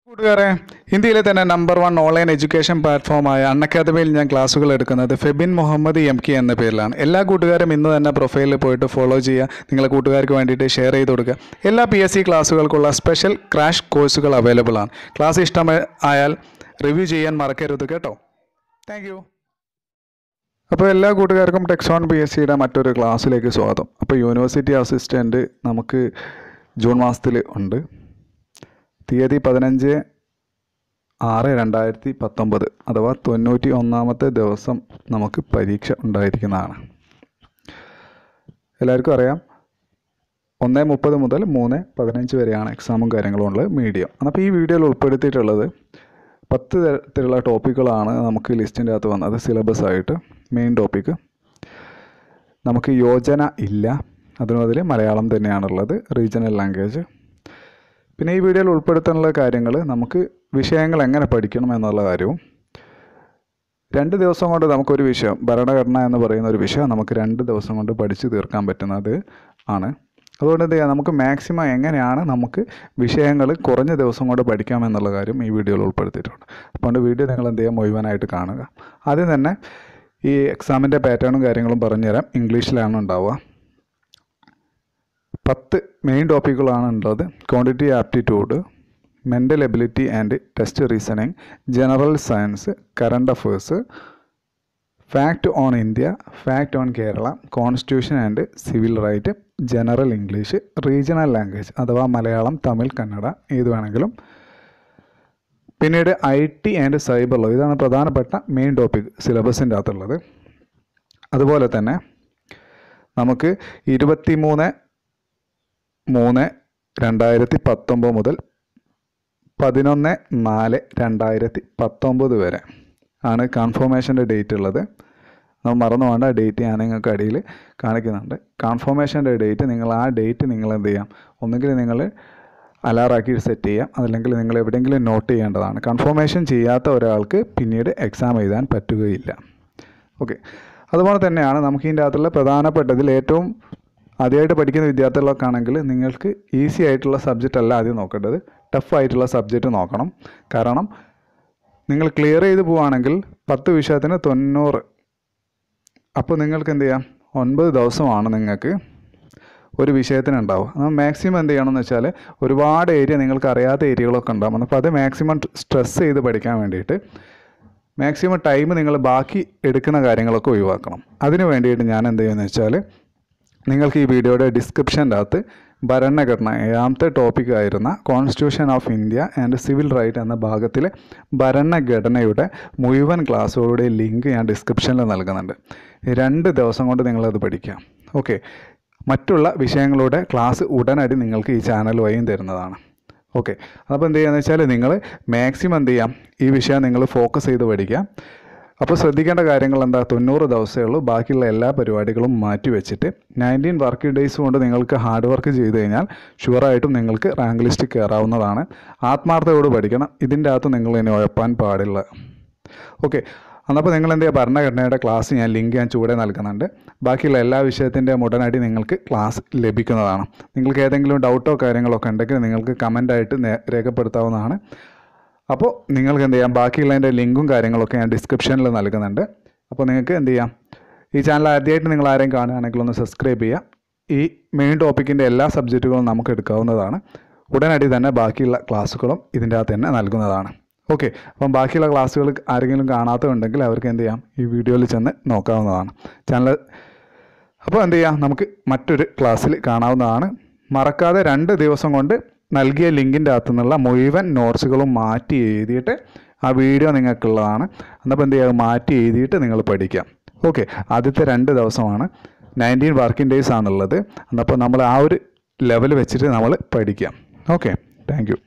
കൂട്ടുകാരെ, ഇന്ത്യയിലെ തന്നെ നമ്പർ 1 ഓൺലൈൻ എഡ്യൂക്കേഷൻ പ്ലാറ്റ്ഫോമായ അൺഅക്കാദമിയിൽ ഞാൻ ക്ലാസ്സുകൾ എടുക്കുന്നത് ഫെബിൻ മുഹമ്മദ് MK എന്ന പേരിലാണ്. എല്ലാ കൂട്ടുകാരും ഇന്ന് തന്നെ പ്രൊഫൈലിൽ പോയിട്ട് ഫോളോ ചെയ്യുക. നിങ്ങളെ കൂട്ടുകാർക്ക് വേണ്ടിയിട്ട് ഷെയർ ചെയ്ത് കൊടുക്കുക. എല്ലാ PSC ക്ലാസ്സുകൾക്കുള്ള സ്പെഷ്യൽ ക്രാഷ് കോഴ്സുകൾ അവൈലബിൾ ആണ്. ക്ലാസ് ഇഷ്ടമായാൽ റിവ്യൂ ചെയ്യാൻ മറക്കരുത് കേട്ടോ. Thank you. അപ്പോൾ എല്ലാ കൂട്ടുകാർക്കും ടെക്സോൺ PSCയുടെ മറ്റൊരു ക്ലാസ്സിലേക്ക് സ്വാഗതം. അപ്പോൾ യൂണിവേഴ്സിറ്റി അസിസ്റ്റൻറ്റ് നമുക്ക് ജൂൺ മാസത്തിൽ ഉണ്ട്. തീയതി 15/6/2019 അഥവാ 91ാമത്തെ ദിവസം നമുക്ക് പരീക്ഷ ഉണ്ടായിരിക്കുന്നതാണ്. എല്ലാവർക്കും അറിയാം 1:30 മുതൽ 3:15 വരെയാണ് എക്സാമും കാര്യങ്ങളും ഉള്ളത് മീഡിയം. അപ്പോൾ ഈ വീഡിയോയിൽ ഉൾപ്പെടുത്തിയിട്ടുള്ളത് 10 തരത്തിലുള്ള ടോപ്പിക്കുകളാണ് നമുക്ക് ലിസ്റ്റിൻ്റെ അകത്ത് വന്നത്. സിലബസ് ആയിട്ട് മെയിൻ ടോപ്പിക്ക് നമുക്ക് യോജന ഇല്ല, അതിൽ മലയാളം തന്നെയാണുള്ളത്, റീജിയണൽ ലാംഗ്വേജ്. പിന്നെ ഈ വീഡിയോയിൽ ഉൾപ്പെടുത്താനുള്ള കാര്യങ്ങൾ നമുക്ക് വിഷയങ്ങൾ എങ്ങനെ പഠിക്കണം എന്നുള്ള കാര്യവും. 2 ദിവസം കൊണ്ട് നമുക്കൊരു വിഷയം, ഭരണഘടന എന്ന് പറയുന്ന ഒരു വിഷയം നമുക്ക് 2 ദിവസം കൊണ്ട് പഠിച്ചു തീർക്കാൻ പറ്റുന്നത് ആണ്. അതുകൊണ്ട് എന്ത് ചെയ്യുക, നമുക്ക് മാക്സിമം എങ്ങനെയാണ് നമുക്ക് വിഷയങ്ങൾ കുറഞ്ഞ ദിവസം കൊണ്ട് പഠിക്കാമെന്നുള്ള കാര്യം ഈ വീഡിയോയിൽ ഉൾപ്പെടുത്തിയിട്ടുണ്ട്. അതുകൊണ്ട് വീഡിയോ നിങ്ങൾ എന്ത് ചെയ്യുക, മുഴുവനായിട്ട് കാണുക. ആദ്യം തന്നെ ഈ എക്സാമിൻ്റെ പാറ്റേണും കാര്യങ്ങളും പറഞ്ഞുതരാം. ഇംഗ്ലീഷിലാണ് ഉണ്ടാവുക. 10 മെയിൻ ടോപ്പിക്കുകളാണ് ഉള്ളത്. Quantity aptitude, mental ability and test reasoning, general science, current affairs, fact on India, fact on Kerala, constitution and civil right, general English, regional language അഥവാ മലയാളം, തമിഴ്, കന്നഡ ഏത് വേണമെങ്കിലും. പിന്നീട് IT ആൻഡ് സൈബർ ലോ, ഇതാണ് പ്രധാനപ്പെട്ട മെയിൻ ടോപ്പിക് സിലബസിൻ്റെ അകത്തുള്ളത്. അതുപോലെ തന്നെ നമുക്ക് 23/3/2019 മുതൽ 11/4/2019 വരെ ആണ് കൺഫർമേഷൻ്റെ ഡേറ്റ് ഉള്ളത്. നമ്മൾ മറന്നു പോകേണ്ട, ഡേറ്റ് ഞാൻ നിങ്ങൾക്ക് അടിയിൽ കാണിക്കുന്നുണ്ട്. കൺഫർമേഷൻ്റെ ഡേറ്റ് നിങ്ങൾ നിങ്ങൾ എന്ത് ചെയ്യാം, ഒന്നുകിൽ നിങ്ങൾ അലാറാക്കി സെറ്റ് ചെയ്യാം, അതല്ലെങ്കിൽ നിങ്ങൾ എവിടെയെങ്കിലും നോട്ട് ചെയ്യേണ്ടതാണ്. കൺഫർമേഷൻ ചെയ്യാത്ത ഒരാൾക്ക് പിന്നീട് എക്സാം എഴുതാൻ പറ്റുകയില്ല. ഓക്കെ, അതുപോലെ തന്നെയാണ് നമുക്ക് ഇതിൻ്റെ അകത്തുള്ള പ്രധാനപ്പെട്ടതിൽ ഏറ്റവും ആദ്യമായിട്ട് പഠിക്കുന്ന വിദ്യാർത്ഥികളൊക്കെ ആണെങ്കിൽ നിങ്ങൾക്ക് ഈസി ആയിട്ടുള്ള സബ്ജക്റ്റ് അല്ല ആദ്യം നോക്കേണ്ടത്, ടഫ് ആയിട്ടുള്ള സബ്ജക്റ്റ് നോക്കണം. കാരണം നിങ്ങൾ ക്ലിയർ ചെയ്ത് പോവുകയാണെങ്കിൽ 10 വിഷയത്തിന് 90. അപ്പോൾ നിങ്ങൾക്ക് എന്ത് ചെയ്യാം, 9 ദിവസമാണ് നിങ്ങൾക്ക് ഒരു വിഷയത്തിന് ഉണ്ടാവുക. നമ്മൾ മാക്സിമം എന്ത് ചെയ്യണമെന്ന് വെച്ചാൽ, ഒരുപാട് ഏരിയ നിങ്ങൾക്ക് അറിയാത്ത ഏരിയകളൊക്കെ ഉണ്ടാകും. അപ്പോൾ അത് മാക്സിമം സ്ട്രെസ് ചെയ്ത് പഠിക്കാൻ വേണ്ടിയിട്ട് മാക്സിമം ടൈം നിങ്ങൾ ബാക്കി എടുക്കുന്ന കാര്യങ്ങളൊക്കെ ഒഴിവാക്കണം. അതിന് വേണ്ടിയിട്ട് ഞാൻ എന്ത് ചെയ്യുമെന്ന് വെച്ചാൽ, നിങ്ങൾക്ക് ഈ വീഡിയോയുടെ ഡിസ്ക്രിപ്ഷൻ്റെ അകത്ത് ഭരണഘടന 7ാമത്തെ ടോപ്പിക്കായിരുന്ന constitution of India and civil right എന്ന ഭാഗത്തിലെ ഭരണഘടനയുടെ മുഴുവൻ ക്ലാസ്സുകളുടെ ലിങ്ക് ഞാൻ ഡിസ്ക്രിപ്ഷനിൽ നൽകുന്നുണ്ട്. 2 ദിവസം കൊണ്ട് നിങ്ങളത് പഠിക്കാം. ഓക്കെ, മറ്റുള്ള വിഷയങ്ങളുടെ ക്ലാസ് ഉടനടി നിങ്ങൾക്ക് ഈ ചാനൽ വഴിയും തരുന്നതാണ്. ഓക്കെ, അപ്പോൾ എന്ത് ചെയ്യുകയെന്ന് വെച്ചാൽ, നിങ്ങൾ മാക്സിമം എന്ത് ചെയ്യാം, ഈ വിഷയം നിങ്ങൾ ഫോക്കസ് ചെയ്ത് പഠിക്കുക. അപ്പോൾ ശ്രദ്ധിക്കേണ്ട കാര്യങ്ങൾ എന്താ, 90 ദിവസമേ ഉള്ളൂ. ബാക്കിയുള്ള എല്ലാ പരിപാടികളും മാറ്റി വെച്ചിട്ട് 19 വർക്കിംഗ് ഡേയ്സ് കൊണ്ട് നിങ്ങൾക്ക് ഹാർഡ് വർക്ക് ചെയ്ത് കഴിഞ്ഞാൽ ഷുവറായിട്ടും നിങ്ങൾക്ക് റാങ്ക് ലിസ്റ്റ് കയറാവുന്നതാണ്. ആത്മാർത്ഥതയോട് പഠിക്കണം. ഇതിൻ്റെ അകത്ത് നിങ്ങൾ ഇനി ഉഴപ്പാൻ പാടില്ല. ഓക്കെ, അപ്പോൾ നിങ്ങൾ എന്ത് ചെയ്യുക, ഭരണഘടനയുടെ ക്ലാസ് ലിങ്ക് ഞാൻ ചൂടെ നൽകുന്നുണ്ട്. ബാക്കിയുള്ള എല്ലാ വിഷയത്തിൻ്റെയും ഉടനടി നിങ്ങൾക്ക് ക്ലാസ് ലഭിക്കുന്നതാണ്. നിങ്ങൾക്ക് ഏതെങ്കിലും ഡൗട്ടോ കാര്യങ്ങളൊക്കെ ഉണ്ടെങ്കിൽ നിങ്ങൾക്ക് കമൻ്റായിട്ട് രേഖപ്പെടുത്താവുന്നതാണ്. അപ്പോൾ നിങ്ങൾക്ക് എന്ത് ചെയ്യാം, ബാക്കിയുള്ളതിൻ്റെ ലിങ്കും കാര്യങ്ങളൊക്കെ ഞാൻ ഡിസ്ക്രിപ്ഷനിൽ നൽകുന്നുണ്ട്. അപ്പോൾ നിങ്ങൾക്ക് എന്ത് ചെയ്യാം, ഈ ചാനൽ ആദ്യമായിട്ട് നിങ്ങൾ ആരെയും കാണുകയാണെങ്കിൽ ഒന്ന് സബ്സ്ക്രൈബ് ചെയ്യുക. ഈ മെയിൻ ടോപ്പിക്കിൻ്റെ എല്ലാ സബ്ജക്റ്റുകളും നമുക്ക് എടുക്കാവുന്നതാണ്. ഉടനടി തന്നെ ബാക്കിയുള്ള ക്ലാസ്സുകളും ഇതിൻ്റെ അകത്ത് തന്നെ നൽകുന്നതാണ്. ഓക്കെ, അപ്പം ബാക്കിയുള്ള ക്ലാസ്സുകൾ ആരെങ്കിലും കാണാത്തതുണ്ടെങ്കിൽ അവർക്ക് എന്ത് ചെയ്യാം, ഈ വീഡിയോയിൽ ചെന്ന് നോക്കാവുന്നതാണ് ചാനൽ. അപ്പോൾ എന്ത് ചെയ്യാം, നമുക്ക് മറ്റൊരു ക്ലാസ്സിൽ കാണാവുന്നതാണ്. മറക്കാതെ 2 ദിവസം കൊണ്ട് നൽകിയ ലിങ്കിൻ്റെ അകത്തു നിന്നുള്ള മുഴുവൻ നോട്ട്സുകളും മാറ്റി എഴുതിയിട്ട്, ആ വീഡിയോ നിങ്ങൾക്കുള്ളതാണ്. എന്നപ്പോൾ എന്ത് ചെയ്യുക, മാറ്റി എഴുതിയിട്ട് നിങ്ങൾ പഠിക്കാം. ഓക്കെ, ആദ്യത്തെ 2 ദിവസമാണ്, 19 വർക്കിംഗ് ഡേയ്സ് ആണുള്ളത്. എന്നപ്പോൾ നമ്മൾ ആ ഒരു ലെവൽ വെച്ചിട്ട് നമ്മൾ പഠിക്കാം. Okay, thank you.